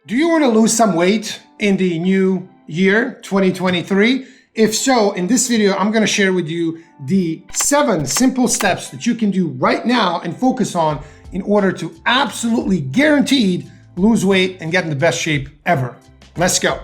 Do you want to lose some weight in the new year, 2023? If so, in this video, I'm going to share with you the 7 simple steps that you can do right now and focus on in order to absolutely guaranteed lose weight and get in the best shape ever. Let's go.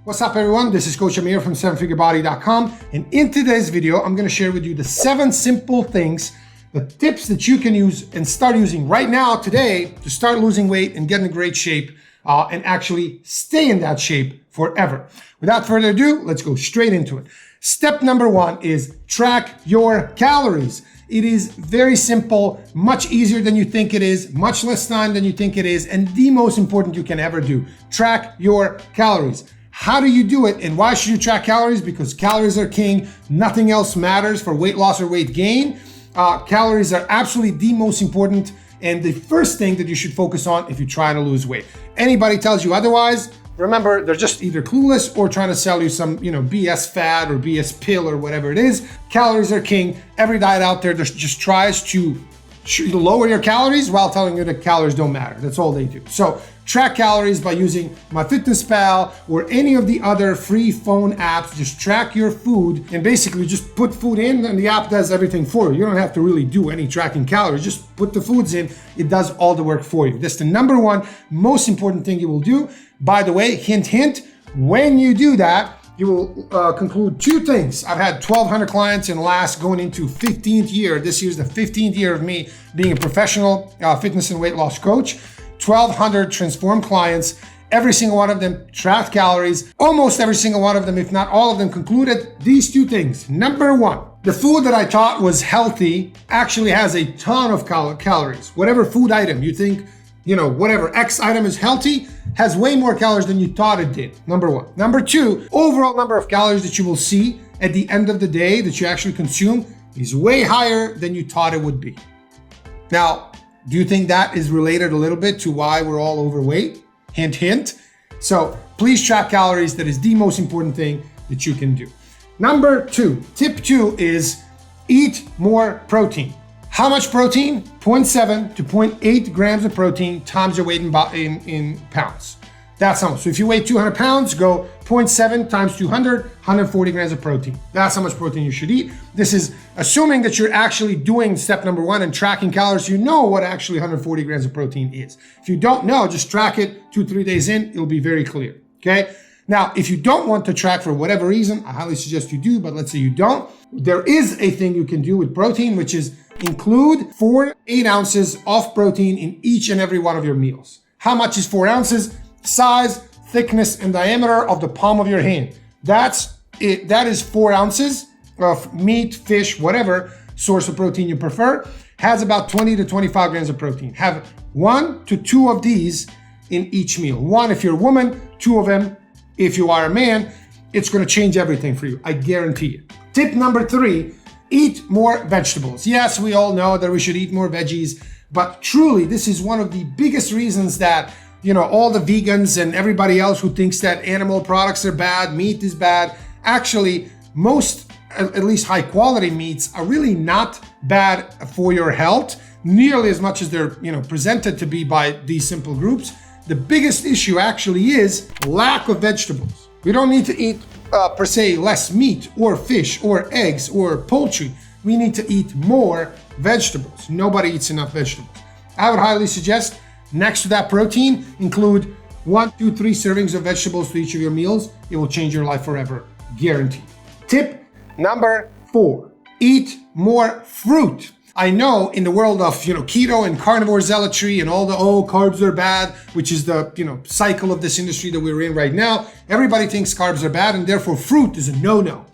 What's up everyone, this is Coach Amir from 7figurebody.com, and in today's video I'm going to share with you the 7 simple things, the tips that you can use and start using right now today to start losing weight and get in great shape and actually stay in that shape forever. Without further ado, let's go straight into it. Step number 1 is track your calories. It is very simple, much easier than you think it is, much less time than you think it is, and the most important you can ever do. Track your calories. How do you do it and why should you track calories? Because calories are king. Nothing else matters for weight loss or weight gain. Calories are absolutely the most important and the first thing that you should focus on if you're trying to lose weight. Anybody tells you otherwise, remember, they're just either clueless or trying to sell you some, BS fad or BS pill or whatever it is. Calories are king. Every diet out there just tries to lower your calories while telling you that calories don't matter. That's all they do. So track calories by using MyFitnessPal or any of the other free phone apps. Just track your food and basically just put food in and the app does everything for you. You don't have to really do any tracking calories. Just put the foods in. It does all the work for you. That's the number 1 most important thing you will do. By the way, hint, hint, when you do that, you will conclude 2 things. I've had 1,200 clients in going into 15th year. This year's the 15th year of me being a professional fitness and weight loss coach. 1,200 transformed clients. Every single one of them tracked calories. Almost every single one of them, if not all of them, concluded these 2 things. Number 1, the food that I taught was healthy actually has a ton of calories. Whatever food item you think, whatever X item is healthy, has way more calories than you thought it did. Number 1. Number 2, overall number of calories that you will see at the end of the day that you actually consume is way higher than you thought it would be. Now, do you think that is related a little bit to why we're all overweight? Hint, hint. So please track calories. That is the most important thing that you can do. Number 2, tip 2 is eat more protein. How much protein? 0.7 to 0.8 grams of protein times your weight in pounds. That's how much. So if you weigh 200 pounds, go 0.7 times 200, 140 grams of protein. That's how much protein you should eat. This is assuming that you're actually doing step number 1 and tracking calories. You know what actually 140 grams of protein is. If you don't know, just track it 2-3 days in. It'll be very clear. Okay. Now, if you don't want to track for whatever reason, I highly suggest you do, but let's say you don't. There is a thing you can do with protein, which is include 4 to 8 ounces of protein in each and every one of your meals. How much is 4 ounces? Size, thickness, and diameter of the palm of your hand. That's it. That is 4 ounces of meat, fish, whatever source of protein you prefer, has about 20 to 25 grams of protein. Have 1 to 2 of these in each meal. 1 if you're a woman, 2 of them if you are a man. It's going to change everything for you. I guarantee it. Tip number 3, eat more vegetables. Yes, we all know that we should eat more veggies, but truly this is one of the biggest reasons that all the vegans and everybody else who thinks that animal products are bad, meat is bad. Actually, most, at least high quality meats are really not bad for your health, nearly as much as they're, presented to be by these simple groups. The biggest issue actually is lack of vegetables. We don't need to eat per se less meat or fish or eggs or poultry. We need to eat more vegetables. Nobody eats enough vegetables. I would highly suggest next to that protein, include 1, 2, 3 servings of vegetables to each of your meals. It will change your life forever, guaranteed. Tip number 4, eat more fruit. I know in the world of keto and carnivore zealotry and all the carbs are bad, which is the cycle of this industry that we're in right now. Everybody thinks carbs are bad and therefore fruit is a no-no.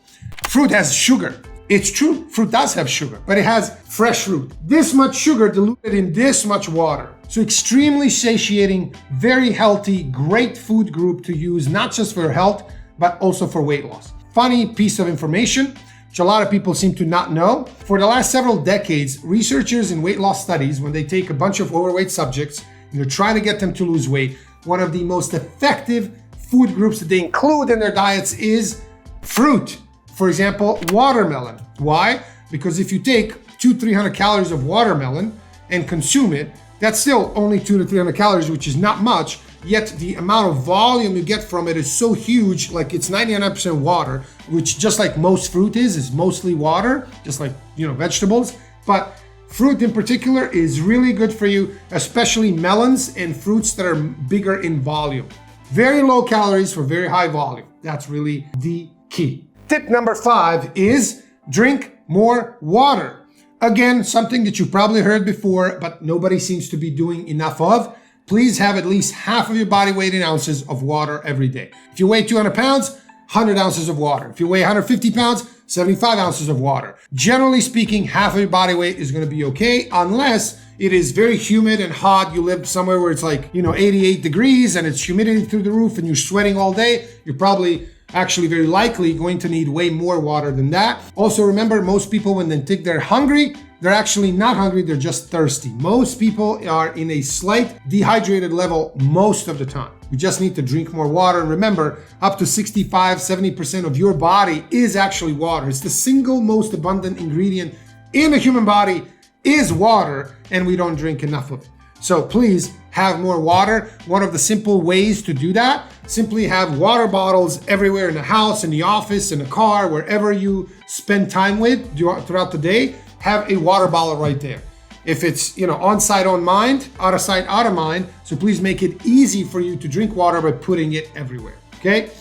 Fruit has sugar. It's true, fruit does have sugar, but it has fresh fruit. This much sugar diluted in this much water. So extremely satiating, very healthy, great food group to use, not just for health, but also for weight loss. Funny piece of information, which a lot of people seem to not know. For the last several decades, researchers in weight loss studies, when they take a bunch of overweight subjects and they're trying to get them to lose weight, one of the most effective food groups that they include in their diets is fruit. For example, watermelon. Why? because if you take 200-300 calories of watermelon and consume it, that's still only 200 to 300 calories, which is not much, yet the amount of volume you get from it is so huge, like it's 99% water, which just like most fruit is mostly water, just like, vegetables. But fruit in particular is really good for you, especially melons and fruits that are bigger in volume. Very low calories for very high volume. That's really the key. Tip number 5 is drink more water. Again, something that you probably heard before, but nobody seems to be doing enough of. Please have at least half of your body weight in ounces of water every day. If you weigh 200 pounds, 100 ounces of water. If you weigh 150 pounds, 75 ounces of water. Generally speaking, half of your body weight is going to be okay, unless it is very humid and hot. You live somewhere where it's like, 88 degrees and it's humidity through the roof and you're sweating all day. You're probably actually very likely going to need way more water than that. Also remember, most people when they think they're hungry, they're actually not hungry, they're just thirsty. Most people are in a slight dehydrated level most of the time. You just need to drink more water. And remember, up to 65-70% of your body is actually water. It's the single most abundant ingredient in the human body is water, and we don't drink enough of it. So please have more water. One of the simple ways to do that, simply have water bottles everywhere in the house, in the office, in the car, wherever you spend time with throughout the day, have a water bottle right there. If it's, on sight, on mind, out of sight, out of mind. So please make it easy for you to drink water by putting it everywhere, okay?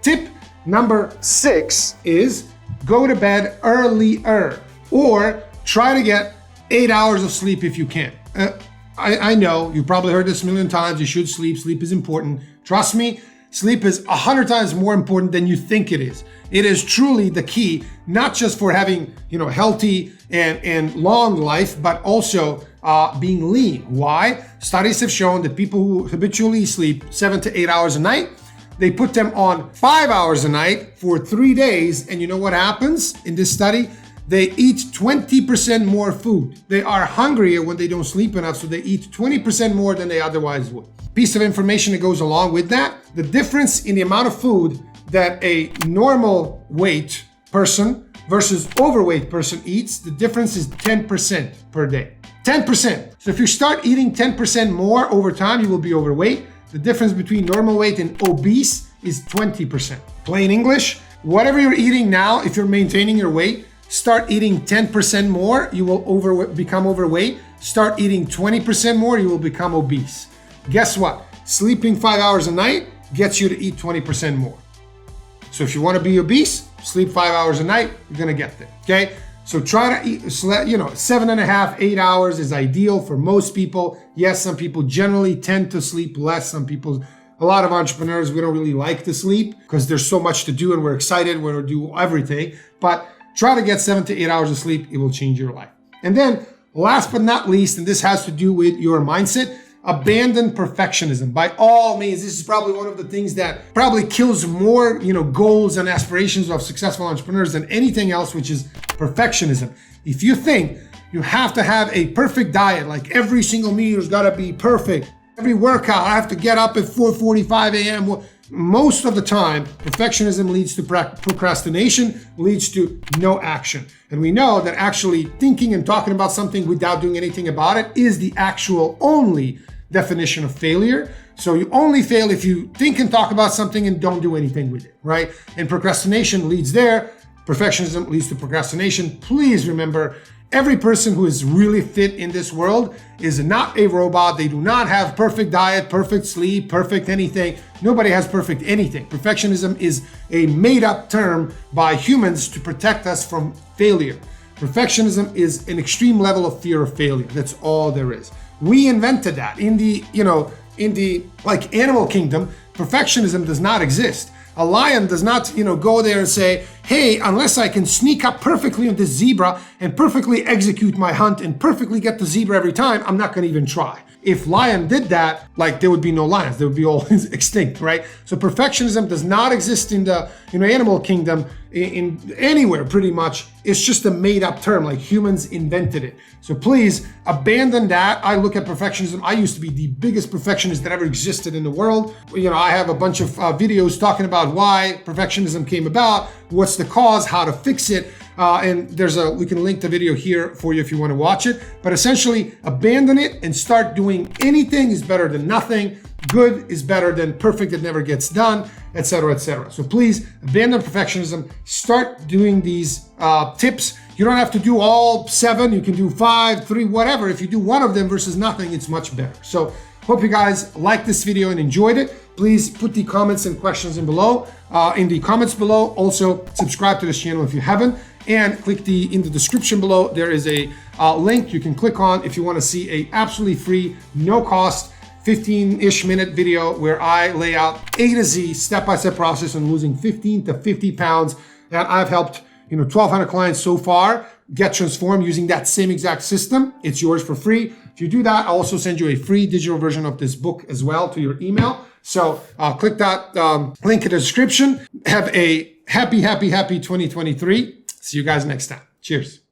Tip number 6 is go to bed earlier, or try to get 8 hours of sleep if you can. I know, you've probably heard this a million times, you should sleep, sleep is important. Trust me, sleep is 100 times more important than you think it is. It is truly the key, not just for having, healthy and long life, but also being lean. Why? Studies have shown that people who habitually sleep 7 to 8 hours a night, they put them on 5 hours a night for 3 days. And you know what happens in this study? They eat 20% more food. They are hungrier when they don't sleep enough, so they eat 20% more than they otherwise would. Piece of information that goes along with that, the difference in the amount of food that a normal weight person versus overweight person eats, the difference is 10% per day. 10%. So if you start eating 10% more over time, you will be overweight. The difference between normal weight and obese is 20%. Plain English, whatever you're eating now, if you're maintaining your weight, start eating 10% more, you will become overweight. Start eating 20% more, you will become obese. Guess what? Sleeping 5 hours a night gets you to eat 20% more. So if you want to be obese, sleep 5 hours a night, you're going to get there, okay? So try to eat, 7.5, 8 hours is ideal for most people. Yes, some people generally tend to sleep less. A lot of entrepreneurs, we don't really like to sleep because there's so much to do and we're excited, we're going to do everything. But try to get 7 to 8 hours of sleep. It will change your life. And then last but not least, and this has to do with your mindset, abandon perfectionism. By all means, this is probably one of the things that probably kills more, goals and aspirations of successful entrepreneurs than anything else, which is perfectionism. If you think you have to have a perfect diet, like every single meal has got to be perfect, every workout, I have to get up at 4:45 a.m., most of the time, perfectionism leads to procrastination, leads to no action. And we know that actually thinking and talking about something without doing anything about it is the actual only definition of failure. So you only fail if you think and talk about something and don't do anything with it, right? And procrastination leads there. Perfectionism leads to procrastination. Please remember, every person who is really fit in this world is not a robot. They do not have perfect diet, perfect sleep, perfect anything. Nobody has perfect anything. Perfectionism is a made-up term by humans to protect us from failure. Perfectionism is an extreme level of fear of failure. That's all there is. We invented that. In the animal kingdom, perfectionism does not exist. A lion does not, go there and say, hey, unless I can sneak up perfectly on this zebra and perfectly execute my hunt and perfectly get the zebra every time, I'm not gonna even try. If lion did that, there would be no lions. They would be all extinct, right? So perfectionism does not exist in the animal kingdom, in anywhere pretty much. It's just a made up term, like humans invented it. So please abandon that. I look at perfectionism. I used to be the biggest perfectionist that ever existed in the world. I have a bunch of videos talking about why perfectionism came about, what's the cause, how to fix it. And we can link the video here for you if you want to watch it. But essentially, abandon it and start doing anything is better than nothing. Good is better than perfect that never gets done, etc., etc. So please abandon perfectionism. Start doing these tips. You don't have to do all 7. You can do 5, 3, whatever. If you do one of them versus nothing, it's much better. So hope you guys liked this video and enjoyed it. Please put the comments and questions in the comments below. Also, subscribe to this channel if you haven't, and click in the description below. There is a link you can click on if you want to see a absolutely free, no cost, 15-ish minute video where I lay out A to Z step-by-step process on losing 15 to 50 pounds. And I've helped 1,200 clients so far get transformed using that same exact system. It's yours for free. If you do that, I'll also send you a free digital version of this book as well to your email. So click that link in the description. Have a happy 2023. See you guys next time. Cheers.